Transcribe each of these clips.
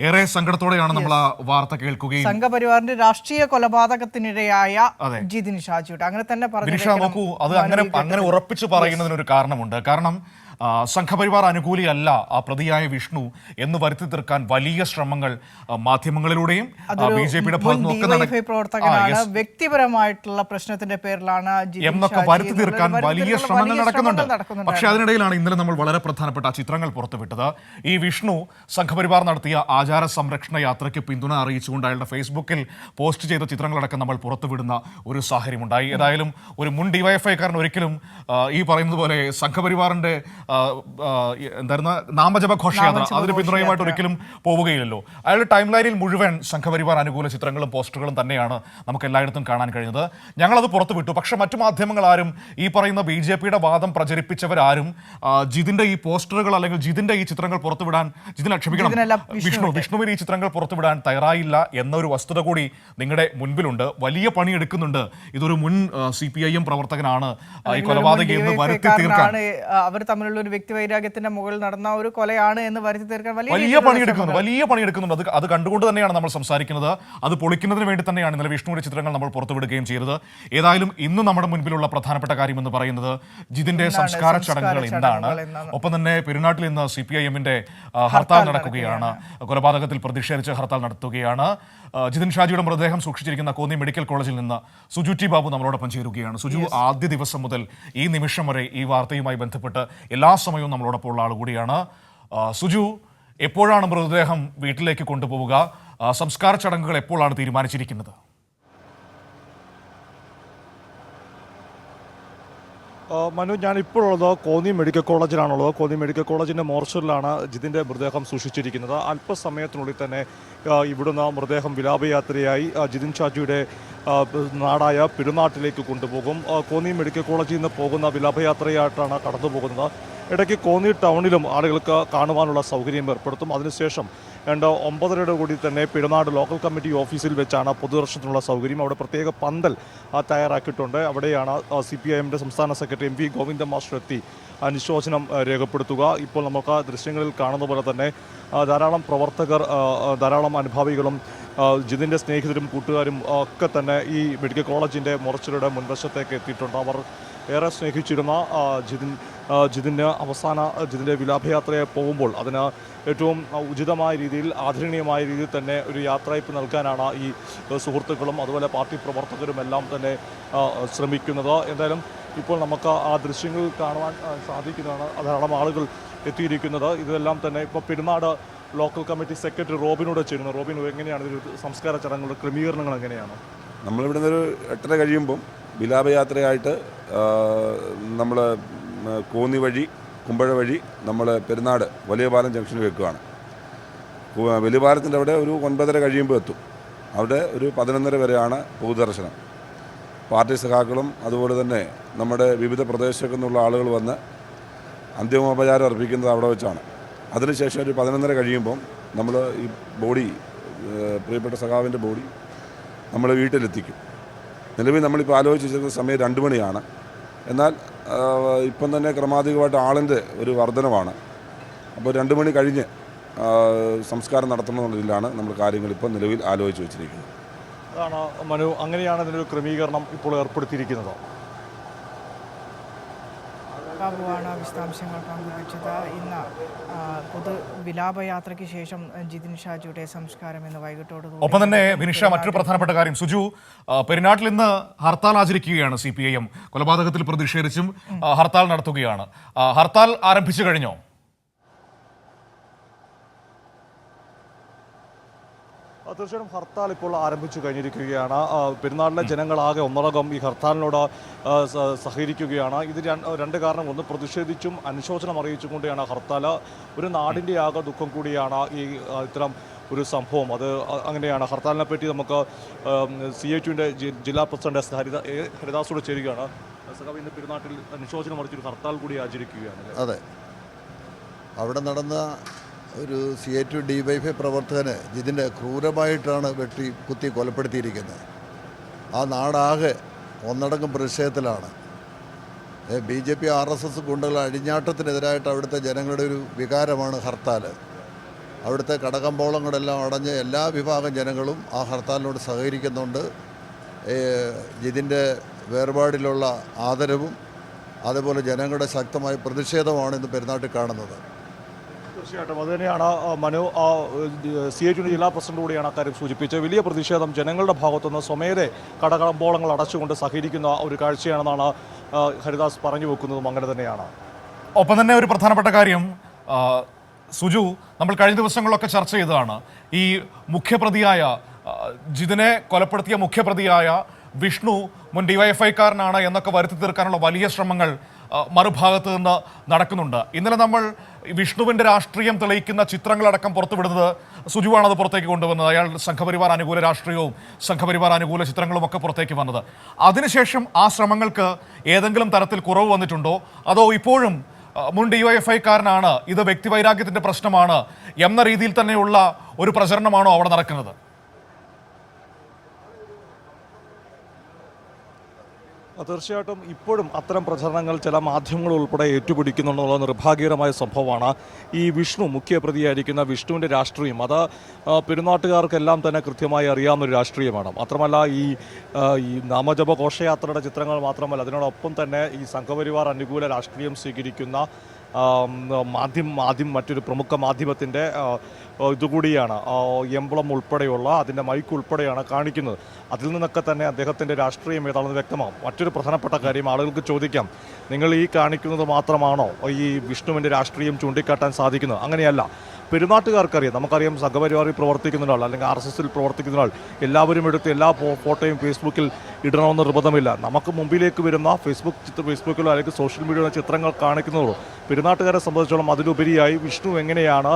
ഏറെ സങ്കടത്തോടെയാണ് നമ്മൾ ആ വാർത്ത കേൾക്കുകയും സംഘപരിവാറിന്റെ രാഷ്ട്രീയ കൊലപാതകത്തിനിരയായ ജിതിൻ ഷാജിയുടെ അങ്ങനെ തന്നെ പറഞ്ഞു. നോക്കൂ, അത് അങ്ങനെ ഉറപ്പിച്ചു പറയുന്നതിനൊരു കാരണമുണ്ട്. കാരണം സംഘപരിവാർ അനുകൂലിയല്ല ആ പ്രതിയായ വിഷ്ണു എന്ന് വരുത്തി തീർക്കാൻ വലിയ ശ്രമങ്ങൾ മാധ്യമങ്ങളിലൂടെയും BJPയുടെ പ്രവർത്തകനാണ്, വ്യക്തിപരമായിട്ടുള്ള പ്രശ്നത്തിന്റെ പേരിലാണ് എന്നൊക്കെ വരുത്തി തീർക്കാൻ വലിയ ശ്രമങ്ങൾ നടക്കുന്നുണ്ട്. പക്ഷെ അതിനിടയിലാണ് ഇന്നലെ നമ്മൾ വളരെ പ്രധാനപ്പെട്ട ആ ചിത്രങ്ങൾ പുറത്തുവിട്ടത്. ഈ വിഷ്ണു സംഘപരിവാർ നടത്തിയ ആചാര സംരക്ഷണ യാത്രയ്ക്ക് പിന്തുണ അറിയിച്ചുകൊണ്ട് അയാളുടെ ഫേസ്ബുക്കിൽ പോസ്റ്റ് ചെയ്ത ചിത്രങ്ങളടക്കം നമ്മൾ പുറത്തുവിടുന്ന ഒരു സാഹചര്യമുണ്ടായി. ഏതായാലും ഒരു മുൻ ഡിവൈഎഫ്ഐക്കാരൻ ഒരിക്കലും ഈ പറയുന്നത് പോലെ സംഘപരിവാറിന്റെ എന്തായിരുന്ന നാമജപ ഘോഷയാത്ര അതിന് പിന്തുണയുമായിട്ട് ഒരിക്കലും പോവുകയില്ലല്ലോ. അയാളുടെ ടൈം ലൈനിൽ മുഴുവൻ സംഘപരിവാർ അനുകൂല ചിത്രങ്ങളും പോസ്റ്ററുകളും തന്നെയാണ് നമുക്ക് എല്ലായിടത്തും കാണാൻ കഴിഞ്ഞത്. ഞങ്ങളത് പുറത്തുവിട്ടു. പക്ഷെ മറ്റു മാധ്യമങ്ങളാരും ഈ പറയുന്ന BJPയുടെ വാദം പ്രചരിപ്പിച്ചവരാരും ജിതിന്റെ ഈ പോസ്റ്ററുകൾ അല്ലെങ്കിൽ ജിതിന്റെ ഈ ചിത്രങ്ങൾ പുറത്തുവിടാൻ വിഷ്ണുവിന് ഈ ചിത്രങ്ങൾ പുറത്തുവിടാൻ തയ്യാറായില്ല എന്നൊരു വസ്തുത കൂടി നിങ്ങളുടെ മുൻപിലുണ്ട്. വലിയ പണിയെടുക്കുന്നുണ്ട്. ഇതൊരു മുൻ CPIM പ്രവർത്തകനാണ് ഈ കൊലപാതകി എന്ന് വരുത്തി തീർക്കാൻ. അവർ തമ്മിലുള്ള ഒരു വ്യക്തി വൈരാഗ്യത്തിന്റെ മുകളിൽ നടന്ന ഒരു കൊലയാണ് എന്ന് വരുത്തി തീർക്കാൻ വലിയ പണിയെടുക്കുന്നുണ്ട്. അത് കണ്ടുകൊണ്ട് തന്നെയാണ് നമ്മൾ സംസാരിക്കുന്നത്. അത് പൊളിക്കുന്നതിന് വേണ്ടി തന്നെയാണ് ഇന്നലെ വിഷ്ണുവിന്റെ ചിത്രങ്ങൾ നമ്മൾ പുറത്തുവിടുകയും ചെയ്തത്. ഏതായാലും ഇന്ന് നമ്മുടെ മുൻപിലുള്ള പ്രധാനപ്പെട്ട കാര്യം എന്ന് പറയുന്നത് ജിതിന്റെ സംസ്കാര ചടങ്ങുകൾ എന്താണ്. ഒപ്പം തന്നെ പെരുന്നാട്ടിൽ ഇന്ന് CPIMന്റെ ഹർത്താൽ നടക്കുകയാണ്. കൊലപാതകത്തിൽ പ്രതിഷേധിച്ച് ഹർത്താൽ നടത്തുകയാണ്. ജിതിൻ ഷാജിയുടെ മൃതദേഹം സൂക്ഷിച്ചിരിക്കുന്ന കോന്നി മെഡിക്കൽ കോളേജിൽ നിന്ന് സുജു ടി ബാബു നമ്മളോടൊപ്പം ചേരുകയാണ്. സുജു, ആദ്യ ദിവസം മുതൽ ഈ നിമിഷം വരെ ഈ വാർത്തയുമായി ബന്ധപ്പെട്ട് എല്ലാ സമയവും നമ്മളോടൊപ്പം ഉള്ള ആളുകൂടിയാണ്. സുജു, എപ്പോഴാണ് മൃതദേഹം വീട്ടിലേക്ക് കൊണ്ടുപോവുക? സംസ്കാര ചടങ്ങുകൾ എപ്പോഴാണ് തീരുമാനിച്ചിരിക്കുന്നത്? മനു, ഞാനിപ്പോഴുള്ളത് കോന്നി മെഡിക്കൽ കോളേജിലാണുള്ളത്. കോന്നി മെഡിക്കൽ കോളേജിൻ്റെ മോർച്ചറിലാണ് ജിതിൻ്റെ മൃതദേഹം സൂക്ഷിച്ചിരിക്കുന്നത്. അല്പസമയത്തിനുള്ളിൽ തന്നെ ഇവിടുന്ന് മൃതദേഹം വിലാപയാത്രയായി ജിതിൻ ഷാജിയുടെ നാടായ പെരുന്നാട്ടിലേക്ക് കൊണ്ടുപോകും. കോന്നി മെഡിക്കൽ കോളേജിൽ നിന്ന് പോകുന്ന വിലാപയാത്രയായിട്ടാണ് കടന്നു പോകുന്നത്. ഇടയ്ക്ക് കോന്നി ടൗണിലും ആളുകൾക്ക് കാണുവാനുള്ള സൗകര്യം ഏർപ്പെടുത്തും. അതിനുശേഷം 9:30 കൂടി തന്നെ പെരുന്നാട് ലോക്കൽ കമ്മിറ്റി ഓഫീസിൽ വെച്ചാണ് പൊതുദർശനത്തിനുള്ള സൗകര്യം. അവിടെ പ്രത്യേക പന്തൽ തയ്യാറാക്കിയിട്ടുണ്ട്. അവിടെയാണ് CPIMന്റെ സംസ്ഥാന സെക്രട്ടറി MV ഗോവിന്ദൻ മാസ്റ്റർ എത്തി അനുശോചനം രേഖപ്പെടുത്തുക. ഇപ്പോൾ നമുക്ക് ദൃശ്യങ്ങളിൽ കാണുന്ന പോലെ തന്നെ ധാരാളം പ്രവർത്തകർ, ധാരാളം അനുഭാവികളും ജിതിൻ്റെ സ്നേഹിതരും കൂട്ടുകാരും ഒക്കെ തന്നെ ഈ മെഡിക്കൽ കോളേജിൻ്റെ മോർച്ചറിയുടെ മുൻവശത്തേക്ക് എത്തിയിട്ടുണ്ട്. അവർ ഏറെ സ്നേഹിച്ചിരുന്ന ജിതിൻ്റെ വിലാപയാത്രയെ പോകുമ്പോൾ അതിന് ഏറ്റവും ഉചിതമായ രീതിയിൽ, ആദരണീയമായ രീതിയിൽ തന്നെ ഒരു യാത്രയപ്പ് നൽകാനാണ് ഈ സുഹൃത്തുക്കളും അതുപോലെ പാർട്ടി പ്രവർത്തകരും എല്ലാം തന്നെ ശ്രമിക്കുന്നത്. എന്തായാലും ഇപ്പോൾ നമുക്ക് ആ ദൃശ്യങ്ങൾ കാണുവാൻ സാധിക്കുന്നതാണ്. ധാരാളം ആളുകൾ എത്തിയിരിക്കുന്നത്. ഇതെല്ലാം തന്നെ ഇപ്പോൾ പെരുന്നാട് ലോക്കൽ കമ്മിറ്റി സെക്രട്ടറി റോബിനോട് ചേരുന്നു. റോബിൻ, എങ്ങനെയാണ് ഇതൊരു സംസ്കാര ചടങ്ങുകളുടെ ക്രമീകരണങ്ങൾ എങ്ങനെയാണ്? നമ്മളിവിടുന്ന് ഒരു 8:30 കഴിയുമ്പം വിലാപയാത്രയായിട്ട് നമ്മൾ കോന്നി വഴി കുമ്പഴ വഴി നമ്മൾ പെരുന്നാട് വലിയ പാലം ജംഗ്ഷനിൽ വെക്കുകയാണ്. വലിയ പാലത്തിൻ്റെ അവിടെ ഒരു 9:30 കഴിയുമ്പോൾ എത്തും. അവിടെ ഒരു 11:30 വരെയാണ് പൊതുദർശനം. പാർട്ടി സഖാക്കളും അതുപോലെ തന്നെ നമ്മുടെ വിവിധ പ്രദേശങ്ങളിൽ നിന്നുള്ള ആളുകൾ വന്ന് അന്തിമോപചാരം അർപ്പിക്കുന്നത് അവിടെ വെച്ചാണ്. അതിനുശേഷം ഒരു 11:30 കഴിയുമ്പം നമ്മൾ ഈ ബോഡി, പ്രിയപ്പെട്ട സഖാവിൻ്റെ ബോഡി നമ്മൾ വീട്ടിലെത്തിക്കും. നിലവിൽ നമ്മളിപ്പോൾ ആലോചിച്ചിരുന്ന സമയം 2 മണിയാണ്. എന്നാൽ ഇപ്പം തന്നെ ക്രമാതീതമായിട്ട് ആളിൻ്റെ ഒരു വർധനമാണ്. അപ്പോൾ 2 മണി കഴിഞ്ഞ് സംസ്കാരം നടത്തണമെന്നുള്ളതിലാണ് നമ്മൾ കാര്യങ്ങൾ ഇപ്പോൾ നിലവിൽ ആലോചിച്ച് വെച്ചിരിക്കുന്നത്. അതാണ് മനു, അങ്ങനെയാണ് ഇതിനൊരു ക്രമീകരണം ഇപ്പോൾ ഏർപ്പെടുത്തിയിരിക്കുന്നത്. ബാബുവാണ് വിശദാംശങ്ങൾ പങ്കുവച്ചത്. ഇന്ന് പൊതു വിലാപയാത്രയ്ക്ക് ശേഷം ജിതിൻ ഷാജിയുടെ സംസ്കാരം ഇന്ന് വൈകിട്ടോടുകൂടി. ഒപ്പം തന്നെ വിനിഷ, മറ്റൊരു പ്രധാനപ്പെട്ട കാര്യം, സുജു, പെരുന്നാട്ടിൽ ഇന്ന് ഹർത്താൽ ആചരിക്കുകയാണ്. CPIM കൊലപാതകത്തിൽ പ്രതിഷേധിച്ചും ഹർത്താൽ നടത്തുകയാണ്. ഹർത്താൽ ആരംഭിച്ചു കഴിഞ്ഞോ? തീർച്ചയായും ഹർത്താൽ ഇപ്പോൾ ആരംഭിച്ചു കഴിഞ്ഞിരിക്കുകയാണ്. പെരുന്നാളിലെ ജനങ്ങളാകെ ഒന്നടങ്കം ഈ ഹർത്താലിനോട് സഹകരിക്കുകയാണ്. ഇത് രണ്ട് കാരണം. ഒന്ന്, പ്രതിഷേധിച്ചും അനുശോചനം അറിയിച്ചുകൊണ്ടാണ് ഹർത്താൽ. ഒരു നാടിൻ്റെ ആകെ ദുഃഖം കൂടിയാണ് ഈ ഇത്തരം ഒരു സംഭവം. അത് അങ്ങനെയാണ്. ഹർത്താലിനെ പറ്റി നമുക്ക് CITUവിൻ്റെ ജില്ലാ പ്രസിഡന്റ് ഹരിദാസോട് ചേരുകയാണ്. സഖാവ്, ഇന്ന് പെരുന്നാട്ടിൽ അനുശോചനം അറിയിച്ചൊരു ഹർത്താൽ കൂടി ആചരിക്കുകയാണ്. അതെ, അവിടെ നടന്ന ഒരു CITU DYFI പ്രവർത്തകന് ജിതിൻ്റെ ക്രൂരമായിട്ടാണ് കുത്തി കൊലപ്പെടുത്തിയിരിക്കുന്നത്. ആ നാടാകെ ഒന്നടങ്കം പ്രതിഷേധത്തിലാണ്. BJP RSS ഗുണ്ടകൾ അഴിഞ്ഞാട്ടത്തിനെതിരായിട്ട് അവിടുത്തെ ജനങ്ങളുടെ ഒരു വികാരമാണ് ഹർത്താൽ. അവിടുത്തെ കടകമ്പോളങ്ങളെല്ലാം അടഞ്ഞ് എല്ലാ വിഭാഗം ജനങ്ങളും ആ ഹർത്താലിനോട് സഹകരിക്കുന്നുണ്ട്. ജിതിൻ്റെ വേർപാടിലുള്ള ആദരവും അതുപോലെ ജനങ്ങളുടെ ശക്തമായ പ്രതിഷേധമാണ് ഇന്ന് പെരുന്നാട്ടിൽ കാണുന്നത്. തീർച്ചയായിട്ടും അതുതന്നെയാണ് മനു CITU ജില്ലാ പ്രസിഡന്റ് കൂടിയാണ് അക്കാര്യം സൂചിപ്പിച്ചത്. വലിയ പ്രതിഷേധം ജനങ്ങളുടെ ഭാഗത്തുനിന്ന് സ്വമേധെ കടകമ്പോളങ്ങൾ അടച്ചുകൊണ്ട് സഹകരിക്കുന്ന ഒരു കാഴ്ചയാണെന്നാണ് ഹരിദാസ് പറഞ്ഞു വെക്കുന്നതും അങ്ങനെ തന്നെയാണ്. ഒപ്പം തന്നെ ഒരു പ്രധാനപ്പെട്ട കാര്യം സുജു, നമ്മൾ കഴിഞ്ഞ ദിവസങ്ങളിലൊക്കെ ചർച്ച ചെയ്തതാണ്. ഈ മുഖ്യപ്രതിയായ ജിതിനെ കൊലപ്പെടുത്തിയ മുഖ്യപ്രതിയായ വിഷ്ണു മുൻ ഡിവൈഎഫ്ഐക്കാരനാണ് എന്നൊക്കെ വരുത്തി തീർക്കാനുള്ള വലിയ ശ്രമങ്ങൾ മറുഭാഗത്ത് നിന്ന് നടക്കുന്നുണ്ട്. ഇന്നലെ നമ്മൾ വിഷ്ണുവിൻ്റെ രാഷ്ട്രീയം തെളിയിക്കുന്ന ചിത്രങ്ങളടക്കം പുറത്തുവിടുന്നത് സുജുവാണത് പുറത്തേക്ക് കൊണ്ടുവന്നത്. അയാൾ സംഘപരിവാർ അനുകൂല രാഷ്ട്രീയവും സംഘപരിവാർ അനുകൂല ചിത്രങ്ങളും ഒക്കെ പുറത്തേക്ക് വന്നത്. അതിനുശേഷം ആ ശ്രമങ്ങൾക്ക് ഏതെങ്കിലും തരത്തിൽ കുറവ് വന്നിട്ടുണ്ടോ, അതോ ഇപ്പോഴും മുൻ ഡിവൈഎഫ്ഐക്കാരനാണ്, ഇത് വ്യക്തിവൈരാഗ്യത്തിൻ്റെ പ്രശ്നമാണ് എന്ന രീതിയിൽ തന്നെയുള്ള ഒരു പ്രചരണമാണോ അവിടെ നടക്കുന്നത്? തീർച്ചയായിട്ടും ഇപ്പോഴും അത്തരം പ്രചരണങ്ങൾ ചില മാധ്യമങ്ങൾ ഉൾപ്പെടെ ഏറ്റുപിടിക്കുന്നുണ്ടെന്നുള്ള നിർഭാഗ്യകരമായ സംഭവമാണ്. ഈ വിഷ്ണു മുഖ്യപ്രതിയായിരിക്കുന്ന വിഷ്ണുവിൻ്റെ രാഷ്ട്രീയം അത് പെരുന്നാട്ടുകാർക്കെല്ലാം തന്നെ കൃത്യമായി അറിയാവുന്നൊരു രാഷ്ട്രീയമാണ്. മാത്രമല്ല ഈ നാമജപ ഘോഷയാത്രയുടെ ചിത്രങ്ങൾ മാത്രമല്ല, അതിനോടൊപ്പം തന്നെ ഈ സംഘപരിവാർ അനുകൂല രാഷ്ട്രീയം സ്വീകരിക്കുന്ന മറ്റൊരു പ്രമുഖ മാധ്യമത്തിൻ്റെ ഇതുകൂടിയാണ് എംബ്ലം ഉൾപ്പെടെയുള്ള അതിൻ്റെ മൈക്ക് ഉൾപ്പെടെയാണ് കാണിക്കുന്നത്. അതിൽ നിന്നൊക്കെ തന്നെ അദ്ദേഹത്തിൻ്റെ രാഷ്ട്രീയം ഏതാണെന്ന് വ്യക്തമാകും. മറ്റൊരു പ്രധാനപ്പെട്ട കാര്യം, ആളുകൾക്ക് ചോദിക്കാം, നിങ്ങൾ ഈ കാണിക്കുന്നത് മാത്രമാണോ ഈ വിഷ്ണുവിൻ്റെ രാഷ്ട്രീയം ചൂണ്ടിക്കാട്ടാൻ സാധിക്കുന്നത്? അങ്ങനെയല്ല. പെരുന്നാട്ടുകാർക്കറിയാം, നമുക്കറിയാം സംഘപരിവാറിൽ പ്രവർത്തിക്കുന്ന ഒരാൾ അല്ലെങ്കിൽ RSSൽ പ്രവർത്തിക്കുന്ന ഒരാൾ എല്ലാവരും എടുത്ത് എല്ലാ ഫോട്ടോയും ഫേസ്ബുക്കിൽ ഇടണമെന്ന് നിർബന്ധമില്ല. നമുക്ക് മുമ്പിലേക്ക് വരുന്ന ഫേസ്ബുക്കിലോ അല്ലെങ്കിൽ സോഷ്യൽ മീഡിയയിലോ ചിത്രങ്ങൾ കാണിക്കുന്നതോ പെരുന്നാട്ടുകാരെ സംബന്ധിച്ചോളം അതിലുപരിയായി വിഷ്ണു എങ്ങനെയാണ്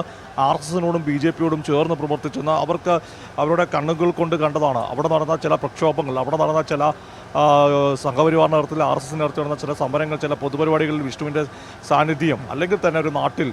RSSനോടും BJPയോടും ചേർന്ന് പ്രവർത്തിച്ചെന്ന് അവർക്ക് അവരുടെ കണ്ണുകൾ കൊണ്ട് കണ്ടതാണ്. അവിടെ നടന്ന ചില പ്രക്ഷോഭങ്ങൾ, അവിടെ നടന്ന ചില സംഘപരിവാർ നേതൃത്വത്തിൽ RSS നേതൃത്വത്തിൽ നടന്ന ചില സമരങ്ങൾ, ചില പൊതുപരിപാടികളിൽ വിഷ്ണുവിൻ്റെ സാന്നിധ്യം, അല്ലെങ്കിൽ തന്നെ ഒരു നാട്ടിൽ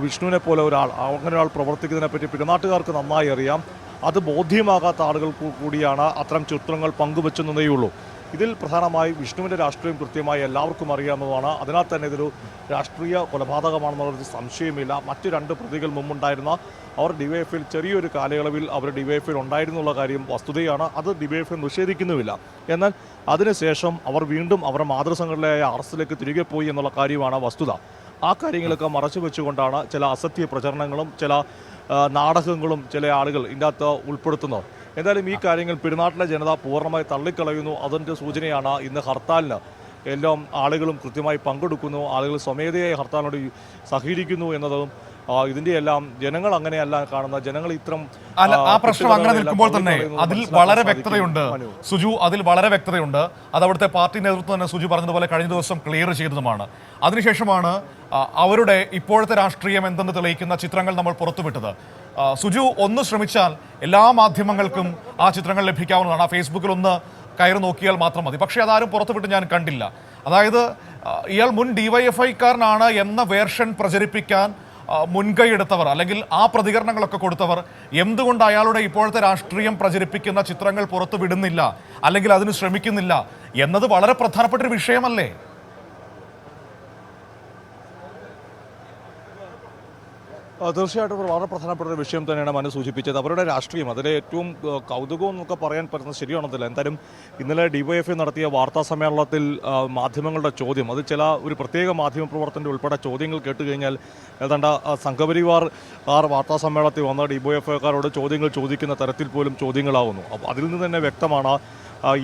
വിഷ്ണുവിനെ പോലെ ഒരാൾ അങ്ങനെ ഒരാൾ പ്രവർത്തിക്കുന്നതിനെപ്പറ്റി പെരുന്നാട്ടുകാർക്ക് നന്നായി അറിയാം. അത് ബോധ്യമാകാത്ത ആളുകൾ കൂടിയാണ് അത്തരം ചിത്രങ്ങൾ പങ്കുവെച്ചെന്നതേയുള്ളൂ. ഇതിൽ പ്രധാനമായി വിഷ്ണുവിൻ്റെ രാഷ്ട്രീയം കൃത്യമായി എല്ലാവർക്കും അറിയാവുന്നതാണ്. അതിനാൽ തന്നെ ഇതൊരു രാഷ്ട്രീയ കൊലപാതകമാണെന്നുള്ളൊരു സംശയമില്ല. മറ്റ് 2 പ്രതികൾ മുമ്പുണ്ടായിരുന്ന അവർ ഡിവൈഎഫ്ഐയിൽ ചെറിയൊരു കാലയളവിൽ അവർ ഡിവൈഎഫ്ഐയിൽ ഉണ്ടായിരുന്നുള്ള കാര്യം വസ്തുതയാണ്. അത് ഡിവൈഎഫ്ഐ നിഷേധിക്കുന്നുമില്ല. എന്നാൽ അതിനുശേഷം അവർ വീണ്ടും അവരുടെ മാതൃസംഘടനയായ RSSലേക്ക് തിരികെ പോയി എന്നുള്ള കാര്യമാണ് വസ്തുത. ആ കാര്യങ്ങളൊക്കെ മറച്ചു വെച്ചുകൊണ്ടാണ് ചില അസത്യ പ്രചരണങ്ങളും ചില നാടകങ്ങളും ചില ആളുകൾ ഇതിൻ്റെ അകത്ത് ഉൾപ്പെടുത്തുന്നത്. എന്തായാലും ഈ കാര്യങ്ങൾ പെരുന്നാട്ടിലെ ജനത പൂർണ്ണമായി തള്ളിക്കളയുന്നു. അതിൻ്റെ സൂചനയാണ് ഇന്ന് ഹർത്താലിന് എല്ലാം ആളുകളും കൃത്യമായി പങ്കെടുക്കുന്നു, ആളുകൾ സ്വമേധയായി ഹർത്താലിനോട് സഹകരിക്കുന്നു എന്നതും ഇതിൻ്റെ എല്ലാം ജനങ്ങൾ അങ്ങനെയല്ല കാണുന്ന ജനങ്ങൾ ഇത്തരം ആ പ്രശ്നം അങ്ങനെ നിൽക്കുമ്പോൾ തന്നെ അതിൽ വളരെ വ്യക്തതയുണ്ട് സുജു, അതിൽ വളരെ വ്യക്തതയുണ്ട്. അത് അവിടുത്തെ പാർട്ടി നേതൃത്വം തന്നെ സുജു പറഞ്ഞതുപോലെ കഴിഞ്ഞ ദിവസം ക്ലിയർ ചെയ്തതുമാണ്. അതിനുശേഷമാണ് അവരുടെ ഇപ്പോഴത്തെ രാഷ്ട്രീയം എന്തെന്ന് തെളിയിക്കുന്ന ചിത്രങ്ങൾ നമ്മൾ പുറത്തുവിട്ടത്. സുജു ഒന്ന് ശ്രമിച്ചാൽ എല്ലാ മാധ്യമങ്ങൾക്കും ആ ചിത്രങ്ങൾ ലഭിക്കാവുന്നതാണ്. ആ ഫേസ്ബുക്കിൽ ഒന്ന് കയറി നോക്കിയാൽ മാത്രം മതി. പക്ഷേ അതാരും പുറത്തുവിട്ട് ഞാൻ കണ്ടില്ല. അതായത് ഇയാൾ മുൻ ഡിവൈഎഫ്ഐക്കാരനാണ് എന്ന വേർഷൻ പ്രചരിപ്പിക്കാൻ മുൻകൈയെടുത്തവർ അല്ലെങ്കിൽ ആ പ്രതികരണങ്ങളൊക്കെ കൊടുത്തവർ എന്തുകൊണ്ട് അയാളുടെ ഇപ്പോഴത്തെ രാഷ്ട്രീയം പ്രചരിപ്പിക്കുന്ന ചിത്രങ്ങൾ പുറത്തു വിടുന്നില്ല അല്ലെങ്കിൽ അതിന് ശ്രമിക്കുന്നില്ല എന്നത് വളരെ പ്രധാനപ്പെട്ടൊരു വിഷയമല്ലേ? തീർച്ചയായിട്ടും വളരെ പ്രധാനപ്പെട്ട ഒരു വിഷയം തന്നെയാണ് മനു സൂചിപ്പിച്ചത്. അവരുടെ രാഷ്ട്രീയം അതിലെ ഏറ്റവും കൗതുകം എന്നൊക്കെ പറയാൻ പറ്റുന്നത് ശരിയാണെന്നില്ല. എന്തായാലും ഇന്നലെ ഡിവൈഎഫ്ഐ നടത്തിയ വാർത്താ സമ്മേളനത്തിൽ മാധ്യമങ്ങളുടെ ചോദ്യം, അത് ചില ഒരു പ്രത്യേക മാധ്യമ പ്രവർത്തകൻ്റെ ഉൾപ്പെടെ ചോദ്യങ്ങൾ കേട്ടുകഴിഞ്ഞാൽ ഏതാണ്ട് സംഘപരിവാർ വാർത്താ സമ്മേളനത്തിൽ വന്ന ഡിവൈഎഫ്ഐക്കാരോട് ചോദ്യങ്ങൾ ചോദിക്കുന്ന തരത്തിൽ പോലും ചോദ്യങ്ങളാവുന്നു. അപ്പോൾ അതിൽ നിന്ന് തന്നെ വ്യക്തമാണ്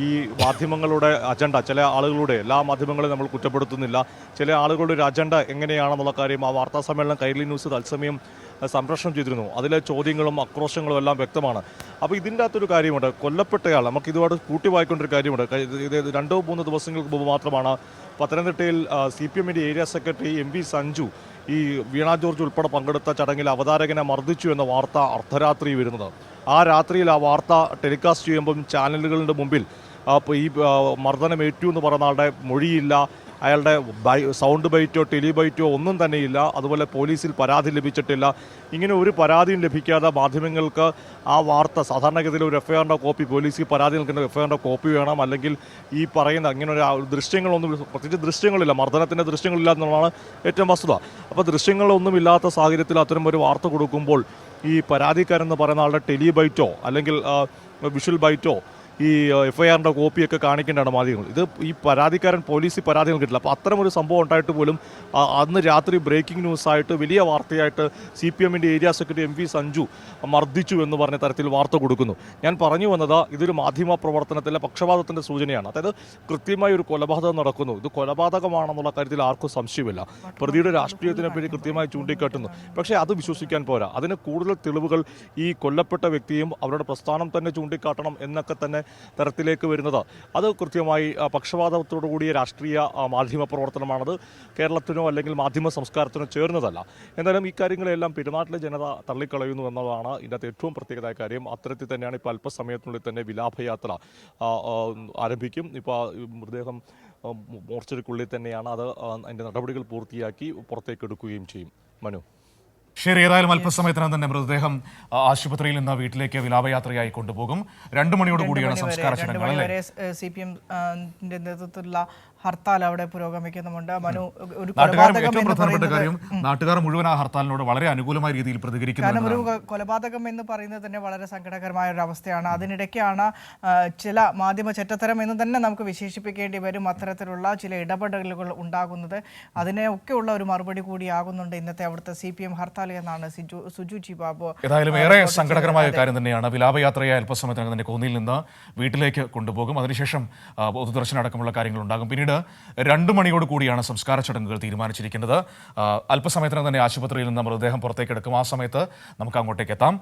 ഈ മാധ്യമങ്ങളുടെ അജണ്ട, ചില ആളുകളുടെ, എല്ലാ മാധ്യമങ്ങളെയും നമ്മൾ കുറ്റപ്പെടുത്തുന്നില്ല, ചില ആളുകളുടെ ഒരു അജണ്ട എങ്ങനെയാണെന്നുള്ള കാര്യം ആ വാർത്താ സമ്മേളനം കൈരളി ന്യൂസ് തത്സമയം സംപ്രേഷണം ചെയ്തിരുന്നു. അതിലെ ചോദ്യങ്ങളും ആക്രോശങ്ങളും എല്ലാം വ്യക്തമാണ്. അപ്പോൾ ഇതിൻ്റെ അകത്തൊരു കാര്യമുണ്ട്, കൊല്ലപ്പെട്ടയാൾ നമുക്ക് ഇതുപാട് കൂട്ടി വായിക്കൊണ്ടൊരു കാര്യമുണ്ട്. ഇത് 2-3 ദിവസങ്ങൾക്ക് മുമ്പ് മാത്രമാണ് പത്തനംതിട്ടയിൽ CPMൻ്റെ ഏരിയ സെക്രട്ടറി MV സഞ്ജു ഈ വീണ ജോർജ് ഉൾപ്പെടെ പങ്കെടുത്ത ചടങ്ങിൽ അവതാരകനെ മർദ്ദിച്ചു എന്ന വാർത്ത അർദ്ധരാത്രി വരുന്നത്. ആ രാത്രിയിൽ ആ വാർത്ത ടെലികാസ്റ്റ് ചെയ്യുമ്പം ചാനലുകളുടെ മുമ്പിൽ ഈ മർദ്ദനമേറ്റു എന്ന് പറയുന്ന ആളുടെ മൊഴിയില്ല, അയാളുടെ സൗണ്ട് ബൈറ്റോ ടെലിബൈറ്റോ ഒന്നും തന്നെയില്ല. അതുപോലെ പോലീസിൽ പരാതി ലഭിച്ചിട്ടില്ല. ഇങ്ങനെ ഒരു പരാതിയും ലഭിക്കാതെ മാധ്യമങ്ങൾക്ക് ആ വാർത്ത, സാധാരണഗതിയിൽ ഒരു FIRൻ്റെ കോപ്പി, പോലീസിൽ പരാതി നൽകുന്ന FIRൻ്റെ കോപ്പി വേണം, അല്ലെങ്കിൽ ഈ പറയുന്ന ഇങ്ങനെ ഒരു ദൃശ്യങ്ങളൊന്നും, പ്രത്യേകിച്ച് ദൃശ്യങ്ങളില്ല, മർദ്ദനത്തിൻ്റെ ദൃശ്യങ്ങളില്ല എന്നുള്ളതാണ് ഏറ്റവും വസ്തുത. അപ്പോൾ ദൃശ്യങ്ങളൊന്നും ഇല്ലാത്ത സാഹചര്യത്തിൽ അത്തരം ഒരു വാർത്ത കൊടുക്കുമ്പോൾ ഈ പരാതിക്കാരെന്ന് പറയുന്ന ആളുടെ ടെലിബൈറ്റോ അല്ലെങ്കിൽ വിഷ്വൽ ബൈറ്റോ ഈ എഫ്ഐആറിൻ്റെ കോപ്പിയൊക്കെ കാണിക്കേണ്ടതാണ് മാധ്യമങ്ങൾ. ഇത് ഈ പരാതിക്കാരൻ പോലീസിൽ പരാതികൾ കിട്ടില്ല. അപ്പോൾ അത്തരമൊരു സംഭവം ഉണ്ടായിട്ട് പോലും അന്ന് രാത്രി ബ്രേക്കിംഗ് ന്യൂസായിട്ട് വലിയ വാർത്തയായിട്ട് CPM-ൻ്റെ ഏരിയ സെക്രട്ടറി MV സഞ്ജു മർദ്ദിച്ചു എന്ന് പറഞ്ഞ തരത്തിൽ വാർത്ത കൊടുക്കുന്നു. ഞാൻ പറഞ്ഞു വന്നത് ഇതൊരു മാധ്യമ പ്രവർത്തനത്തിലെ പക്ഷപാതത്തിൻ്റെ സൂചനയാണ്. അതായത് കൃത്യമായി ഒരു കൊലപാതകം നടക്കുന്നു, ഇത് കൊലപാതകമാണെന്നുള്ള കാര്യത്തിൽ ആർക്കും സംശയമില്ല. പ്രതിയുടെ രാഷ്ട്രീയത്തിനെ പറ്റി കൃത്യമായി ചൂണ്ടിക്കാട്ടുന്നു. പക്ഷേ അത് വിശ്വസിക്കാൻ പോരാ. അതിന് കൂടുതൽ തെളിവുകൾ ഈ കൊല്ലപ്പെട്ട വ്യക്തിയും അവരുടെ പ്രസ്ഥാനം തന്നെ ചൂണ്ടിക്കാട്ടണം എന്നൊക്കെ തന്നെ തരത്തിലേക്ക് വരുന്നത് അത് കൃത്യമായി പക്ഷപാതത്തോടു കൂടിയ രാഷ്ട്രീയ മാധ്യമ പ്രവർത്തനമാണത്. കേരളത്തിനോ അല്ലെങ്കിൽ മാധ്യമ സംസ്കാരത്തിനോ ചേർന്നതല്ല. എന്തായാലും ഈ കാര്യങ്ങളെല്ലാം പെരുമാറ്റിലെ ജനത തള്ളിക്കളയുന്നു എന്നതാണ് ഇതിനകത്ത് ഏറ്റവും പ്രത്യേകമായ കാര്യം. അത്തരത്തിൽ തന്നെയാണ് ഇപ്പോൾ അല്പസമയത്തിനുള്ളിൽ തന്നെ വിലാപയാത്ര ആരംഭിക്കും. ഇപ്പോൾ മൃതദേഹം മോർച്ചറിക്കുള്ളിൽ തന്നെയാണ്. അത് അതിൻ്റെ നടപടികൾ പൂർത്തിയാക്കി പുറത്തേക്ക് എടുക്കുകയും ചെയ്യും. മനു. ശരി, ഏതായാലും അല്പസമയത്തിനകം തന്നെ മൃതദേഹം ആശുപത്രിയിൽ നിന്ന് വീട്ടിലേക്ക് വിലാപയാത്രയായി കൊണ്ടുപോകും. 2 മണിയോട് കൂടിയാണ് സംസ്കാര ചടങ്ങുകൾ. CPM-ന്റെ നേതൃത്വത്തിലുള്ള ഹർത്താൽ അവിടെ പുരോഗമിക്കുന്നുമുണ്ട്. മനു, ഒരു ഏറ്റവും പ്രധാനപ്പെട്ട കാര്യം നാട്ടുകാർ മുഴുവൻ ആ ഹർത്താലിനോട് വളരെ അനുകൂലമായ രീതിയിൽ പ്രതികരിക്കുന്നു. കാരണം ഒരു കൊലപാതകം എന്ന് പറയുന്നത് തന്നെ വളരെ സങ്കടകരമായ ഒരു അവസ്ഥയാണ്. അതിനിടയ്ക്കാണ് ചില മാധ്യമ ചെറ്റത്തരം എന്ന് തന്നെ നമുക്ക് വിശേഷിപ്പിക്കേണ്ടി വരും അത്തരത്തിലുള്ള ചില ഇടപെടലുകൾ ഉണ്ടാകുന്നത്. അതിനെയൊക്കെയുള്ള ഒരു മറുപടി കൂടിയാകുന്നുണ്ട് ഇന്നത്തെ അവിടുത്തെ CPM ഹർത്താൽ എന്നാണ് സുജു ജി ബാബു. ഏതായാലും ഏറെ സങ്കടകരമായ കാര്യം തന്നെയാണ്. വിലാപയാത്രയെ അല്പസമയത്തിനകം തന്നെ കോന്നിയിൽ നിന്ന് വീട്ടിലേക്ക് കൊണ്ടുപോകും. അതിനുശേഷം പൊതുദർശനം അടക്കമുള്ള കാര്യങ്ങൾ ഉണ്ടാകും. പിന്നീട് 2 മണിയോട് കൂടിയാണ് സംസ്കാര ചടങ്ങുകൾ തീരുമാനിച്ചിരിക്കുന്നത്. അല്പസമയത്തിനകം തന്നെ ആശുപത്രിയിൽ നിന്ന് മൃതദേഹം പുറത്തേക്ക് എടുക്കും. ആ സമയത്ത് നമുക്ക് അങ്ങോട്ടേക്ക് എത്താം.